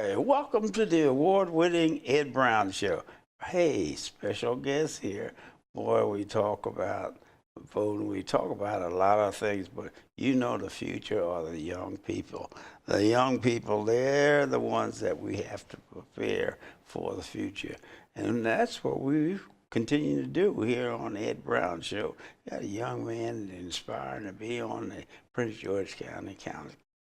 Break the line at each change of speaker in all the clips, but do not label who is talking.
right, welcome to the award-winning Ed Brown Show. Hey, special guest here. Boy, we talk about voting. We talk about a lot of things, but you know the future are the young people. The young people, they're the ones that we have to prepare for the future. And that's what we continue to do here on the Ed Brown Show. Got a young man inspiring to be on the Prince George County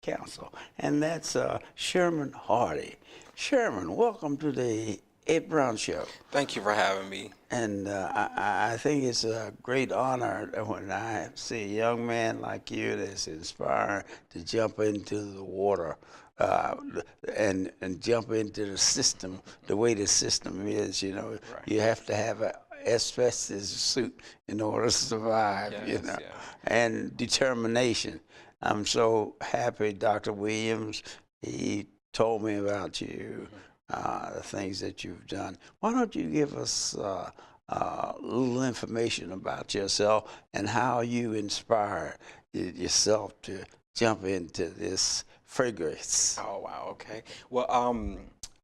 Council, and that's Sherman Hardy. Sherman, welcome to the Ed Brown Show.
Thank you for having me.
And I think it's a great honor when I see a young man like you that's inspired to jump into the water and jump into the system, the way the system is. You know,
Right.
you have to have a asbestos suit in order to survive.
Yes,
you know,
yeah.
and determination. I'm so happy, Dr. Williams. He told me about you, the things that you've done. Why don't you give us a little information about yourself and how you inspired yourself to jump into this fragrance?
Oh, wow, okay. Well,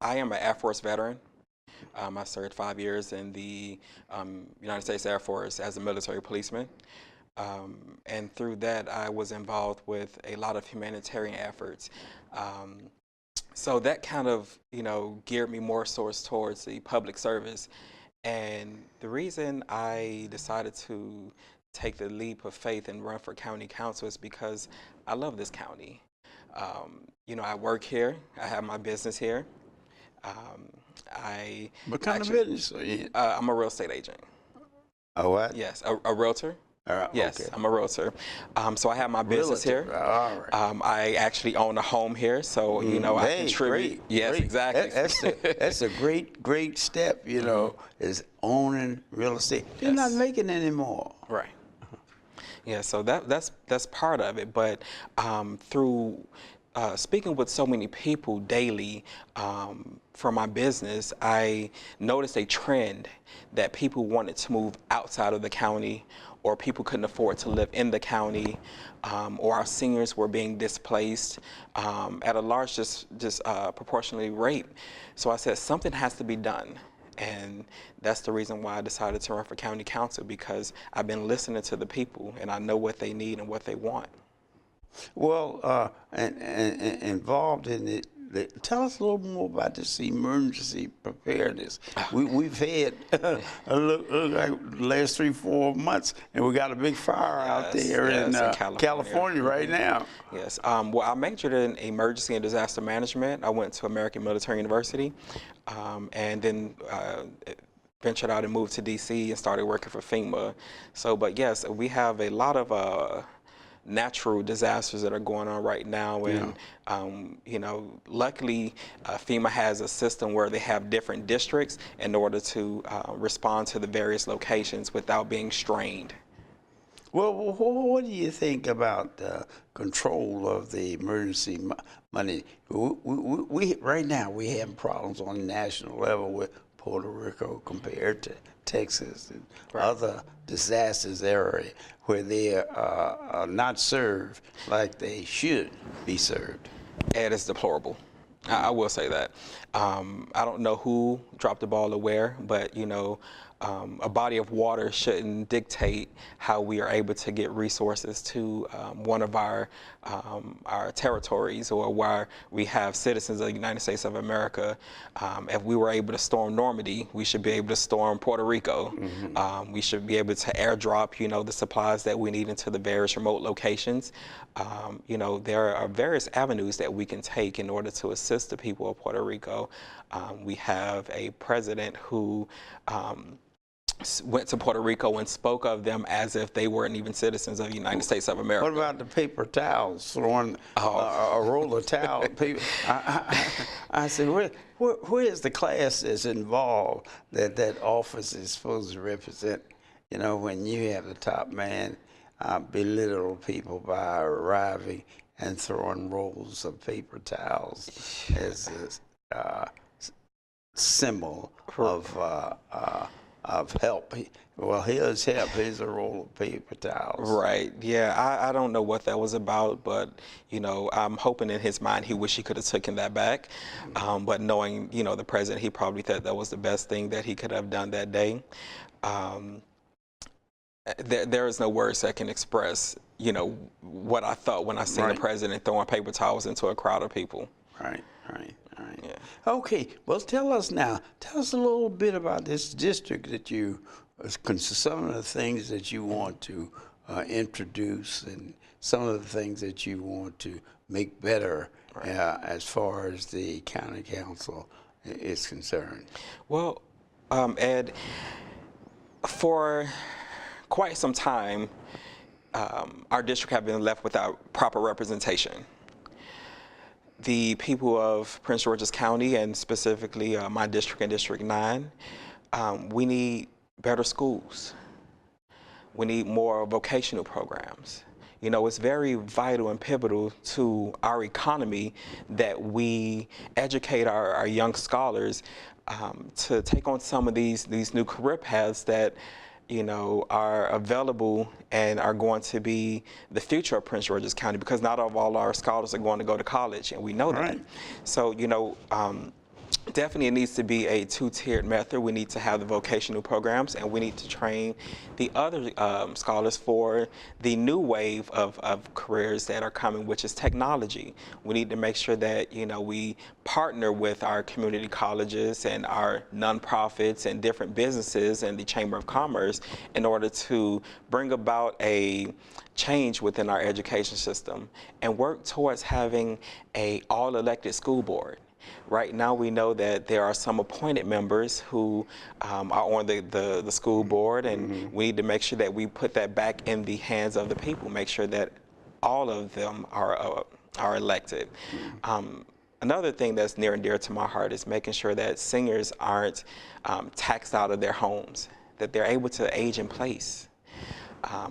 I am an Air Force veteran. I served 5 years in the United States Air Force as a military policeman. And through that, I was involved with a lot of humanitarian efforts. So that kind of, geared me more towards the public service. And the reason I decided to take the leap of faith and run for county council is because I love this county. I work here. I have my business here.
What kind of business are you in?
I'm a real estate agent.
A what?
Yes, a realtor. Yes,
okay.
I'm a realtor. So I have my business
Realtor.
here.
All right.
I actually own a home here, so I contribute.
Great,
Yes,
great.
exactly.
That's a great step. Is owning real estate. You're not making any more.
Right. Yeah, so that's part of it. But through speaking with so many people daily for my business, I noticed a trend that people wanted to move outside of the county, or people couldn't afford to live in the county, or our seniors were being displaced at a large, proportionally rate. So I said something has to be done. And that's the reason why I decided to run for county council, because I've been listening to the people and I know what they need and what they want.
Well, and involved in it. Tell us a little more about this emergency preparedness. We've had look like the last 3-4 months, and we got a big fire out there in California right now.
Yes. Well, I majored in emergency and disaster management. I went to American Military University, and then ventured out and moved to D.C. and started working for FEMA. So, but yes, we have a lot of natural disasters that are going on right now, and luckily FEMA has a system where they have different districts in order to respond to the various locations without being strained.
Well, what do you think about control of the emergency money? We right now we have problems on the national level with Puerto Rico compared to Texas and other disasters area where they are not served like they should be served.
And it's deplorable. I will say that. I don't know who dropped the ball or where, but a body of water shouldn't dictate how we are able to get resources to one of our territories, or where we have citizens of the United States of America. If we were able to storm Normandy, we should be able to storm Puerto Rico. We should be able to airdrop, the supplies that we need into the various remote locations. There are various avenues that we can take in order to assist the people of Puerto Rico. We have a president who went to Puerto Rico and spoke of them as if they weren't even citizens of the United States of America.
What about the paper towels, throwing a roll of towel? I said, where is the class that's involved that office is supposed to represent? When you have the top man belittle people by arriving and throwing rolls of paper towels as a symbol of of help. Well, his help, here's a roll of paper towels.
Right. Yeah. I don't know what that was about, but you know, I'm hoping in his mind he wish he could have taken that back. But knowing, you know, the president, he probably thought that was the best thing that he could have done that day. Um, there is no words that can express, you know, what I thought when I seen the
Right.
president throwing paper towels into a crowd of people.
Right, right, right.
Yeah.
Okay, well, tell us now. Tell us a little bit about this district that you, some of the things that you want to introduce, and some of the things that you want to make better as far as the county council is concerned.
Well, Ed, for quite some time, our district have been left without proper representation. The people of Prince George's County, and specifically my district and District 9, we need better schools. We need more vocational programs. You know, it's very vital and pivotal to our economy that we educate our young scholars to take on some of these new career paths that, you know, are available and are going to be the future of Prince George's County, because not all our scholars are going to go to college, and we know that.
Right.
So, you know, definitely it needs to be a two-tiered method. We need to have the vocational programs, and we need to train the other scholars for the new wave of careers that are coming, which is technology. We need to make sure that, you know, we partner with our community colleges and our nonprofits and different businesses and the Chamber of Commerce in order to bring about a change within our education system and work towards having a all-elected school board. Right now, we know that there are some appointed members who are on the school board, and we need to make sure that we put that back in the hands of the people, make sure that all of them are elected. Another thing that's near and dear to my heart is making sure that seniors aren't taxed out of their homes, that they're able to age in place.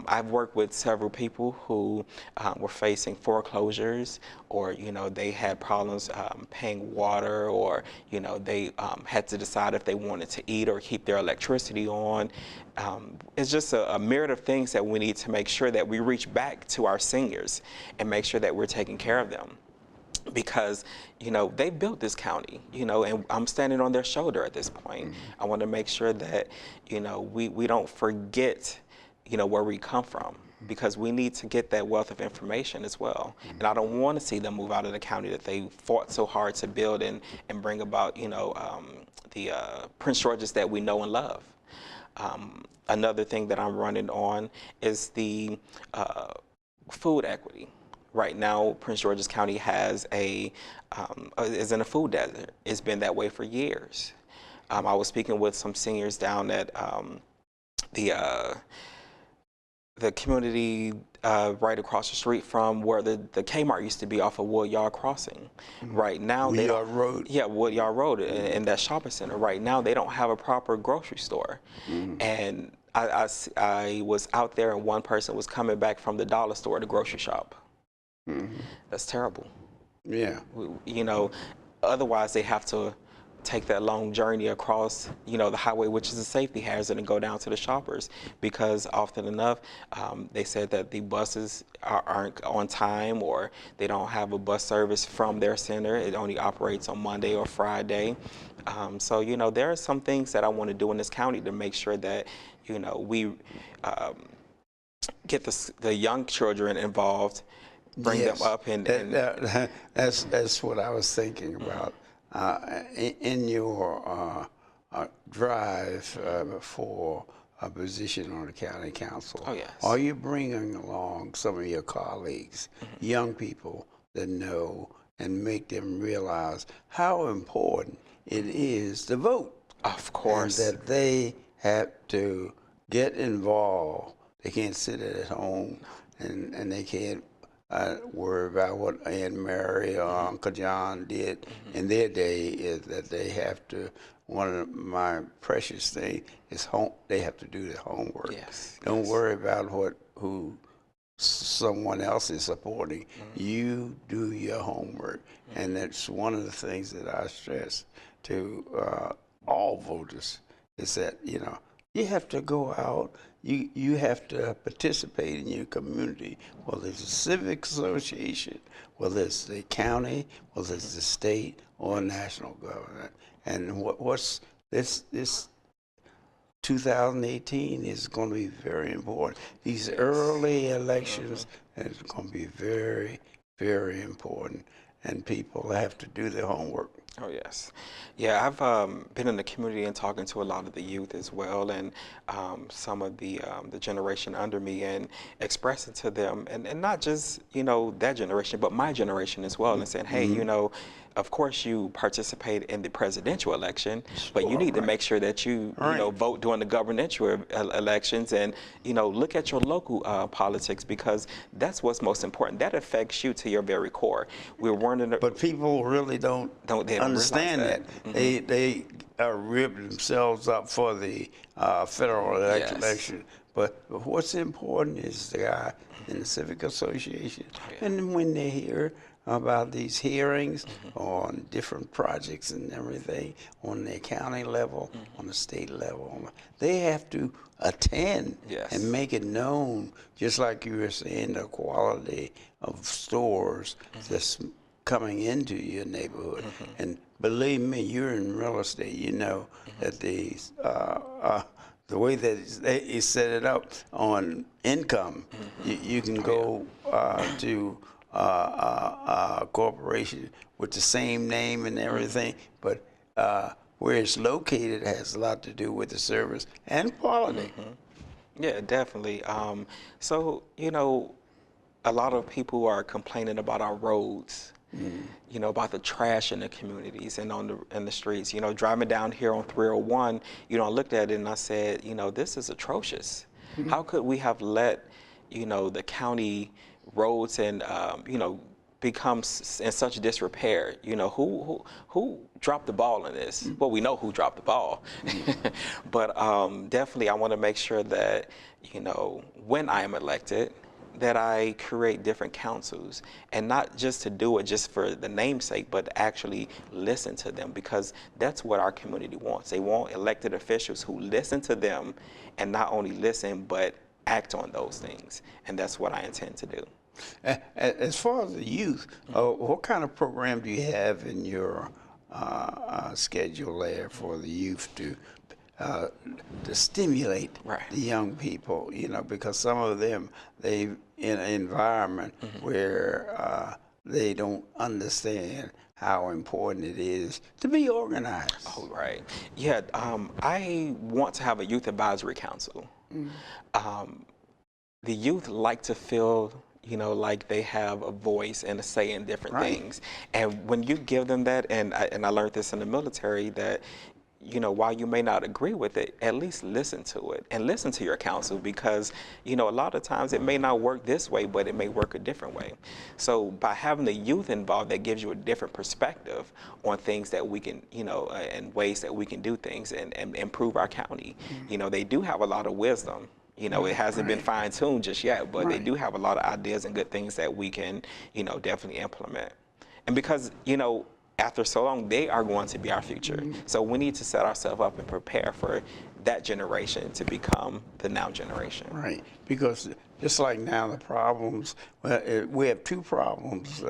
I've worked with several people who were facing foreclosures, or, you know, they had problems paying water, or, you know, they had to decide if they wanted to eat or keep their electricity on. It's just a myriad of things that we need to make sure that we reach back to our seniors and make sure that we're taking care of them. Because, you know, they built this county, you know, and I'm standing on their shoulder at this point. I want to make sure that, you know, we don't forget, you know, where we come from, because we need to get that wealth of information as well. And I don't want to see them move out of the county that they fought so hard to build and bring about, you know, the Prince George's that we know and love. Another thing that I'm running on is the food equity. Right now, Prince George's County has is in a food desert. It's been that way for years. I was speaking with some seniors down at the community right across the street from where the Kmart used to be off of Woodyard Crossing. Right now,
Woodyard Road.
Yeah, Woodyard Road in that shopping center. Right now, they don't have a proper grocery store. And I was out there, and one person was coming back from the dollar store to grocery shop. That's terrible.
Yeah.
You know, otherwise they have to take that long journey across, you know, the highway, which is a safety hazard, and go down to the shoppers, because often enough, they said that the buses aren't on time, or they don't have a bus service from their center. It only operates on Monday or Friday. So, you know, there are some things that I want to do in this county to make sure that, you know, we get the young children involved, bring them up, and
that's what I was thinking about. In your drive for a position on the county council,
Oh, yes.
are you bringing along some of your colleagues, young people that know, and make them realize how important it is to vote?
Of course.
And that they have to get involved. They can't sit at home, and they can't worry about what Aunt Mary or Uncle John did in their day. Is that they have to, one of my precious things is home. They have to do their homework.
Yes.
Don't worry about who someone else is supporting. You do your homework. And that's one of the things that I stress to all voters, is that, you know, You have to go out. You have to participate in your community, whether it's a civic association, whether it's the county, whether it's the state or national government. And what's this 2018 is going to be very important. These early elections is going to be very, very important, and people have to do their homework.
Oh yes, yeah. I've been in the community and talking to a lot of the youth as well, and some of the generation under me, and expressing to them, and not just that generation, but my generation as well, and saying, hey, of course you participate in the presidential election, but you need to make sure that you vote during the governmental elections, and look at your local politics, because that's what's most important. That affects you to your very core. We're warning.
But people really don't understand that. They are ripping themselves up for the federal election. But what's important is the guy in the civic association, and when they hear about these hearings on different projects and everything on the county level, on the state level, they have to attend and make it known, just like you were saying, the quality of stores that's coming into your neighborhood. And believe me, you're in real estate, you know that the way that they set it up on income, you can go to a corporation with the same name and everything, but where it's located has a lot to do with the service and quality.
Yeah, definitely. So, a lot of people are complaining about our roads, about the trash in the communities and in the streets. Driving down here on 301, I looked at it and I said, this is atrocious. How could we have let, the county roads and become in such disrepair? Who dropped the ball in this? Well, we know who dropped the ball, but definitely I want to make sure that when I am elected, that I create different councils, and not just to do it just for the namesake, but actually listen to them, because that's what our community wants. They want elected officials who listen to them, and not only listen, but act on those things. And that's what I intend to do.
As far as the youth, what kind of program do you have in your schedule there for the youth to stimulate the young people? Because some of them, they in an environment where they don't understand how important it is to be organized.
Oh, right. Yeah, I want to have a youth advisory council. The youth like to feel like they have a voice and a say in different things. And when you give them that, and I learned this in the military, that while you may not agree with it, at least listen to it and listen to your counsel, because a lot of times it may not work this way, but it may work a different way. So by having the youth involved, that gives you a different perspective on things that we can, and ways that we can do things and improve our county. They do have a lot of wisdom. It hasn't been fine-tuned just yet, but they do have a lot of ideas and good things that we can, definitely implement. And because, after so long, they are going to be our future. So we need to set ourselves up and prepare for that generation to become the now generation.
Right, because just like now the problems, we have two problems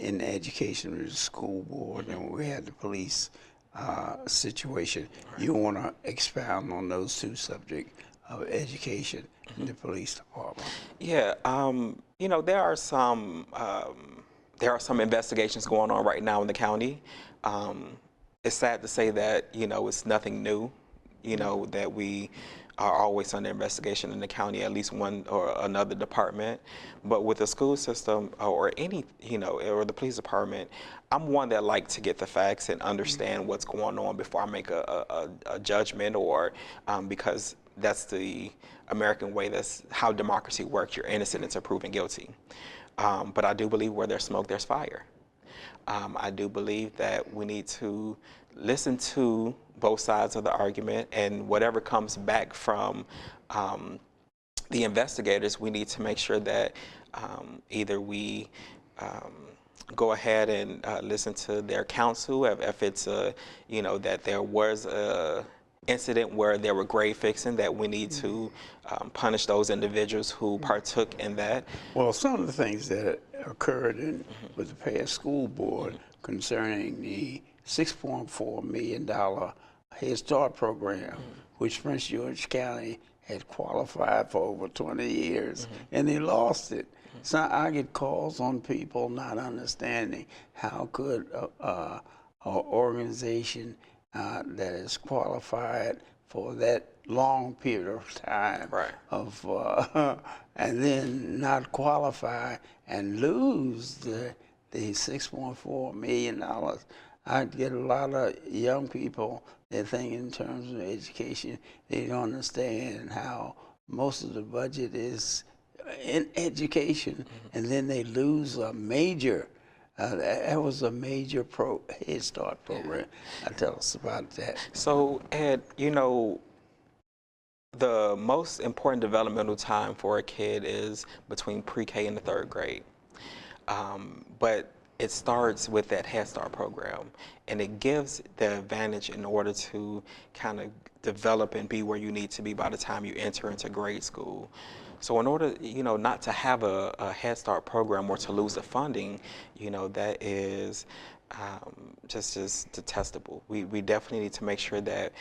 in education with the school board, and we had the police situation. You want to expound on those two subjects of education and the police department?
Yeah, there are some investigations going on right now in the county. It's sad to say that, it's nothing new, that we are always under investigation in the county, at least one or another department. But with the school system or any, or the police department, I'm one that like to get the facts and understand what's going on before I make a judgment, or because that's the American way. That's how democracy works. You're innocent until proven guilty. But I do believe where there's smoke, there's fire. I do believe that we need to listen to both sides of the argument, and whatever comes back from the investigators, we need to make sure that either we go ahead and listen to their counsel if it's that there was incident where there were grade fixing, that we need to punish those individuals who partook in that.
Well, some of the things that occurred with the past school board concerning the $6.4 million Head Start program, which Prince George County had qualified for over 20 years, and they lost it. So I get calls on people not understanding how could an organization that is qualified for that long period of time
Right.
and then not qualify and lose the $6.4 million. I get a lot of young people that think in terms of education, they don't understand how most of the budget is in education, and then they lose a major. That was a major Head Start program. Tell us about that.
So, Ed, you know, the most important developmental time for a kid is between pre-K and the 3rd grade. But it starts with that Head Start program, and it gives the advantage in order to kind of develop and be where you need to be by the time you enter into grade school. So in order, you know, not to have a Head Start program or to lose the funding, you know, that is just detestable. We definitely need to make sure that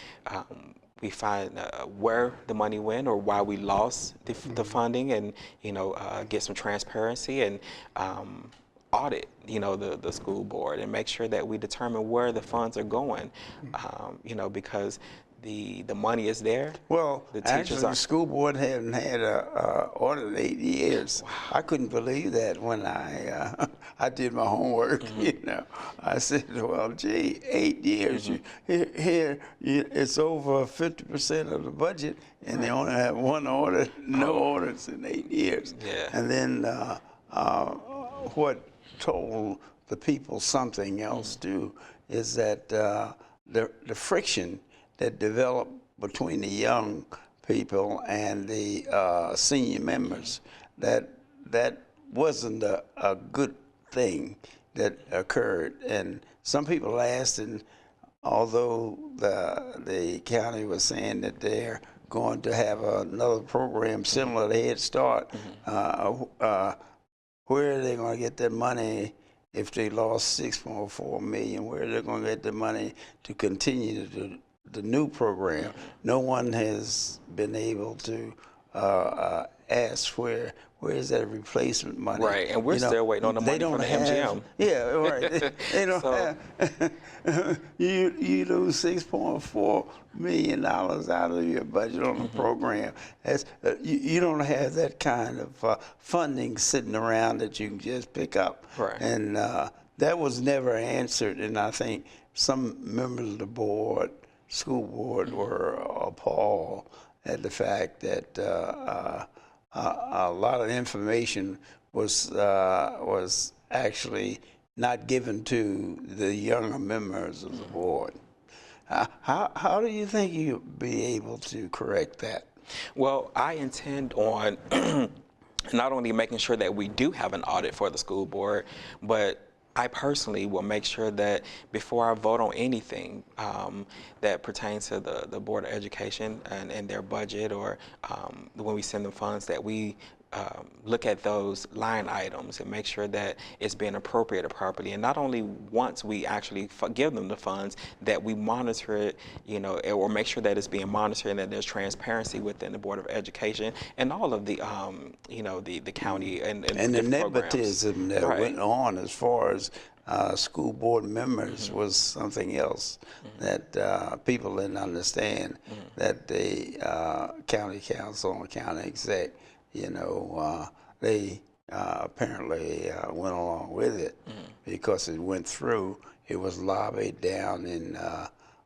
we find where the money went or why we lost the funding, and, you know, get some transparency and audit, you know, the school board and make sure that we determine where the funds are going, you know, because the money is there.
Well,
the teachers
actually, the school board hadn't had a audit in 8 years. Wow. I couldn't believe that when I did my homework. You know, I said, well, gee, 8 years. It's over 50% of the budget, and they only have one audit, no audits in 8 years.
Yeah.
And then what told the people something else too is that the friction that developed between the young people and the senior members, that wasn't a good thing that occurred. And some people asked, and although the county was saying that they're going to have another program similar to Head Start, where are they going to get that money if they lost $6.4 million? Where are they going to get the money to continue the new program? No one has been able to ask where is that replacement money.
Right, and we're still waiting on the money from the MGM.
Yeah, right. They don't have. You lose $6.4 million out of your budget on the program. You don't have that kind of funding sitting around that you can just pick up.
Right.
And that was never answered. And I think some members of the board, school board, were appalled at the fact that a lot of information was actually not given to the younger members of the board. How do you think you'll be able to correct that?
Well, I intend on not only making sure that we do have an audit for the school board, but I personally will make sure that before I vote on anything that pertains to the Board of Education and their budget, or when we send them funds, that we look at those line items and make sure that it's being appropriated properly. And not only once we actually give them the funds, that we monitor it, you know, or make sure that it's being monitored and that there's transparency within the Board of Education and all of the, you know, the county and
the
programs
nepotism that
right.
went on as far as school board members was something else that people didn't understand, that the county council and county exec, you know, they apparently went along with it because it went through. It was lobbied down in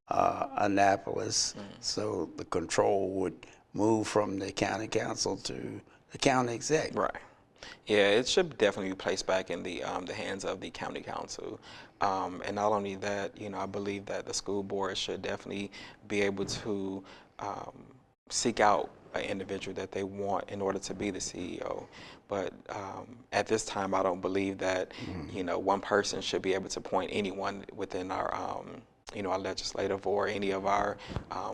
Annapolis, so the control would move from the county council to the county exec.
Right. Yeah, it should definitely be placed back in the hands of the county council. And not only that, you know, I believe that the school board should definitely be able to seek out an individual that they want in order to be the CEO. But at this time, I don't believe that, you know, one person should be able to appoint anyone within our our legislative or any of our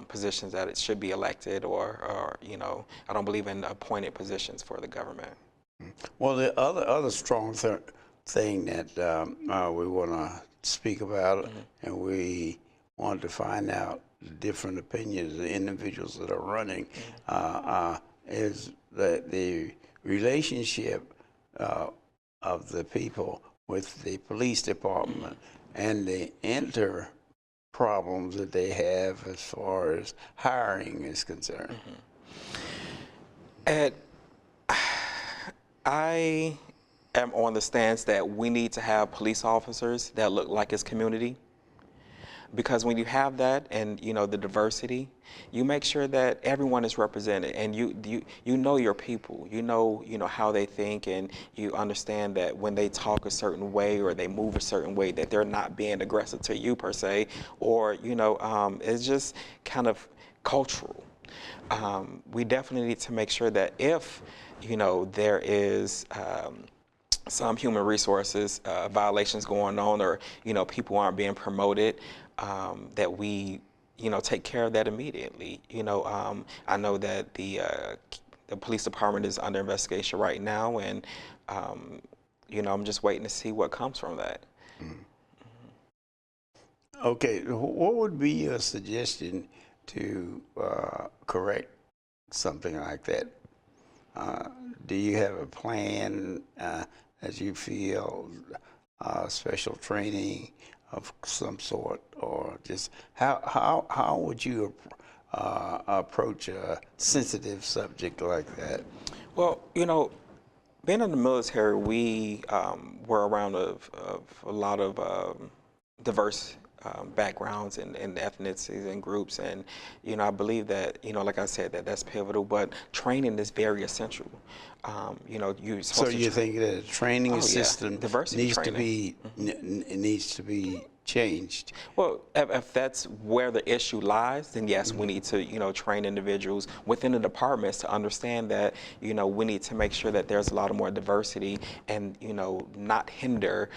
positions that it should be elected, or I don't believe in appointed positions for the government.
Well, the other strong thing that we want to speak about, and we want to find out the different opinions of the individuals that are running, is the relationship of the people with the police department and the problems that they have as far as hiring is concerned.
And I am on the stance that we need to have police officers that look like his community. Because when you have that, and the diversity, you make sure that everyone is represented, and you know your people, you know how they think, and you understand that when they talk a certain way or they move a certain way, that they're not being aggressive to you per se, or it's just kind of cultural. We definitely need to make sure that if there is some human resources violations going on, or people aren't being promoted, that we take care of that immediately. I know that the police department is under investigation right now, and I'm just waiting to see what comes from that.
Okay, what would be your suggestion to correct something like that? Do you have a plan as you feel, special training of some sort, or just how would you approach a sensitive subject like that?
Well, being in the military, we were around a lot of diverse backgrounds and ethnicities and groups, and I believe that like I said, that's pivotal, but training is very essential.
So you think that the training system
diversity
needs
training.
needs to be changed?
Well, if that's where the issue lies, then yes, we need to train individuals within the departments to understand that we need to make sure that there's a lot of more diversity, and not hinder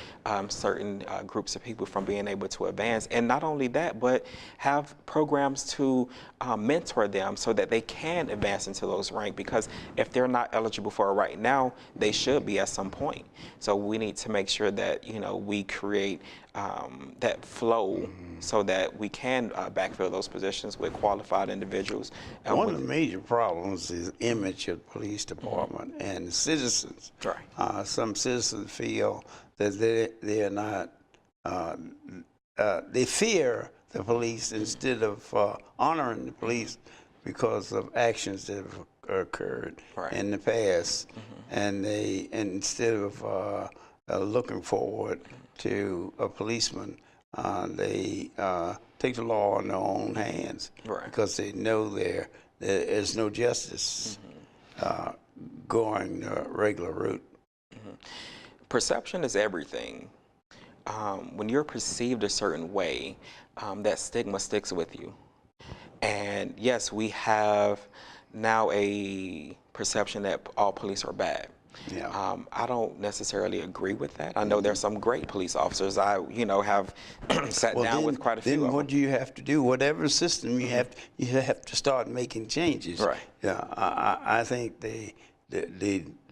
certain groups of people from being able to advance. And not only that, but have programs to mentor them so that they can advance into those ranks, because if they're not eligible for it right now, they should be at some point. So we need to make sure that we create that flow so that we can backfill those positions with qualified individuals.
One of the major problems is image of the police department and citizens.
Right.
Some citizens feel that they're not, they fear the police instead of honoring the police because of actions that have occurred in the past, and they instead of looking forward to a policeman, they take the law in their own hands, because they know there is no justice going the regular route.
Perception is everything. When you're perceived a certain way, that stigma sticks with you. And yes, we have now a perception that all police are bad.
Yeah.
I don't necessarily agree with that. I know there's some great police officers. I, have sat down with quite a few.
Then what do you have to do? Whatever system you have to start making changes.
Right.
Yeah. I think the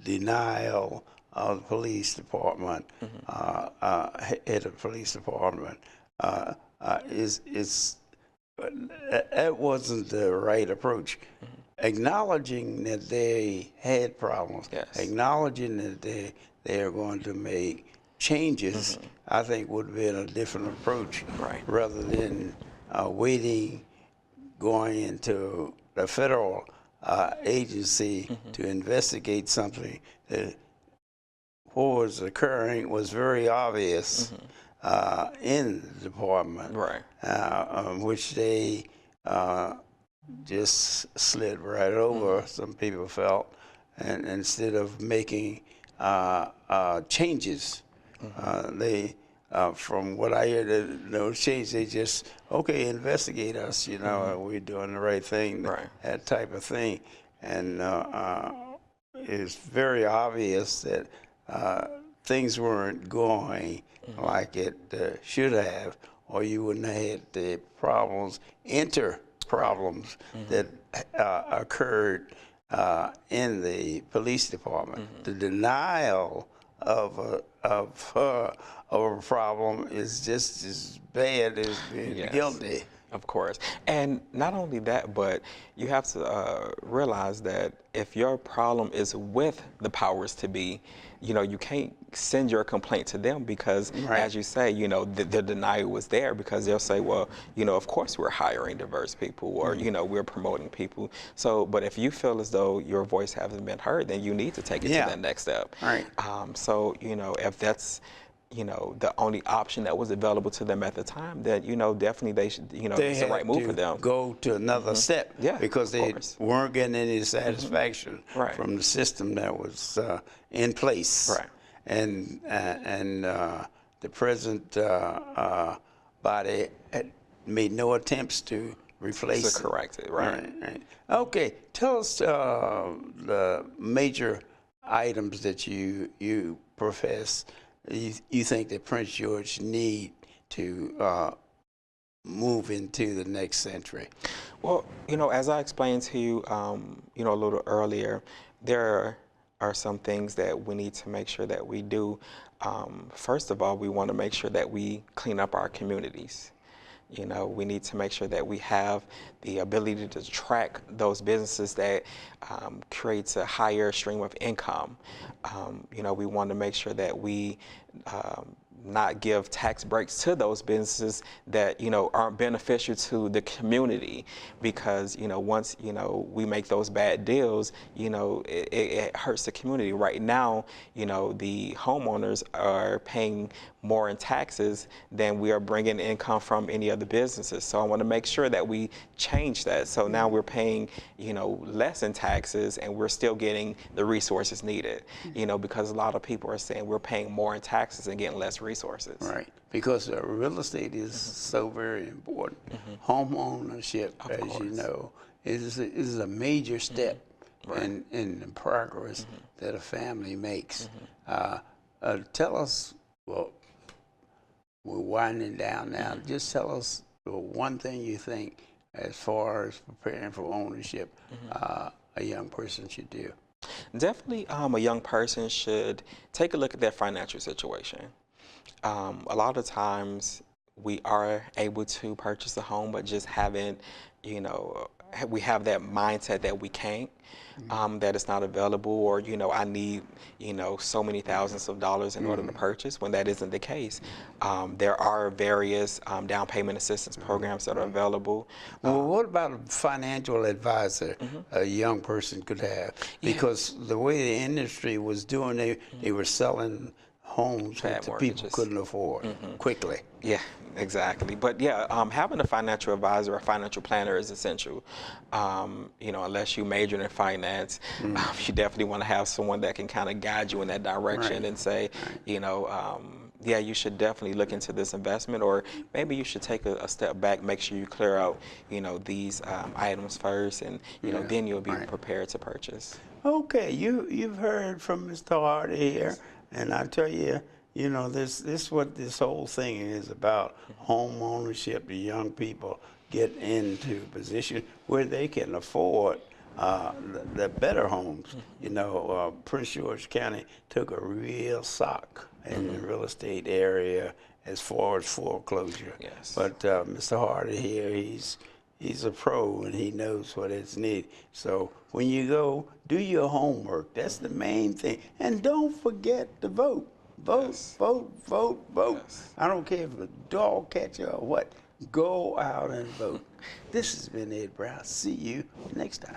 denial of the police department, head of police department, is that wasn't the right approach. Acknowledging that they had problems, acknowledging that they are going to make changes, I think would have been a different approach, rather than waiting, going into the federal agency to investigate something that what was occurring was very obvious in the department, which they just slid right over, some people felt, and instead of making changes, they, from what I hear, no change, they just, okay, investigate us, we're doing the right thing, that type of thing. And it's very obvious that things weren't going like it should have, or you wouldn't have had the problems, problems that occurred in the police department. The denial of a problem is just as bad as being
Yes.
guilty.
Of course. And not only that, but you have to realize that if your problem is with the powers to be, you know, you can't send your complaint to them because,
Right.
as you say, you know, the denial was there because they'll say, well, you know, of course we're hiring diverse people or, you know, we're promoting people. So, but if you feel as though your voice hasn't been heard, then you need to take it to that next step.
Right.
So, you know, if that's, you know, the only option that was available to them at the time, that, you know, definitely they should, you know,
They
it's the right
had
move
to
for them.
go to another step
Yeah,
because
of
they
course.
weren't getting any satisfaction
Right.
from the system that was in place.
Right.
And the present body had made no attempts to replace
To correct it, right.
Right. Okay, tell us the major items that you profess you think that Prince George need to move into the next century?
Well, you know, as I explained to you, you know, a little earlier, there are some things that we need to make sure that we do. First of all, we want to make sure that we clean up our communities. You know, we need to make sure that we have the ability to track those businesses that creates a higher stream of income. You know, we want to make sure that we not give tax breaks to those businesses that, you know, aren't beneficial to the community, because, you know, once, you know, we make those bad deals, you know, it hurts the community. Right now, you know, the homeowners are paying more in taxes than we are bringing income from any other businesses. So I want to make sure that we change that. So now we're paying, you know, less in taxes and we're still getting the resources needed, you know, because a lot of people are saying we're paying more in taxes and getting less resources.
Right, because real estate is so very important. Home ownership,
Of
as
course.
you know, is a major step
Right.
in the progress that a family makes. Tell us, well, we're winding down now. Just tell us one thing you think as far as preparing for ownership a young person should do.
Definitely, a young person should take a look at their financial situation. A lot of times we are able to purchase a home, but just haven't, you know, we have that mindset that we can't, that it's not available, or, you know, I need, you know, so many thousands of dollars in order to purchase, when that isn't the case. There are various down payment assistance programs that are available.
Well, what about a financial advisor a young person could have? Because the way the industry was doing, they were selling homes that the people
mortgages.
couldn't afford quickly.
Yeah, exactly. But yeah, having a financial advisor or financial planner is essential. You know, unless you majored in finance, you definitely want to have someone that can kind of guide you in that direction
Right.
and say, you know, yeah, you should definitely look into this investment, or maybe you should take a step back, make sure you clear out, you know, these items first, and, you know, then you'll be prepared to purchase.
Okay, you've heard from Mr. Hardy here, and I tell you, you know, this is what this whole thing is about: home ownership. The young people get into a position where they can afford the better homes. You know, Prince George County took a real sock in the real estate area as far as foreclosure.
Yes.
But Mr. Hardy here, he's a pro and he knows what is needed. So when you go, do your homework. That's the main thing. And don't forget to vote. Vote,
Yes.
vote, vote, vote.
Yes.
I don't care if a dog catcher or what. Go out and vote. This has been Ed Brown. See you next time.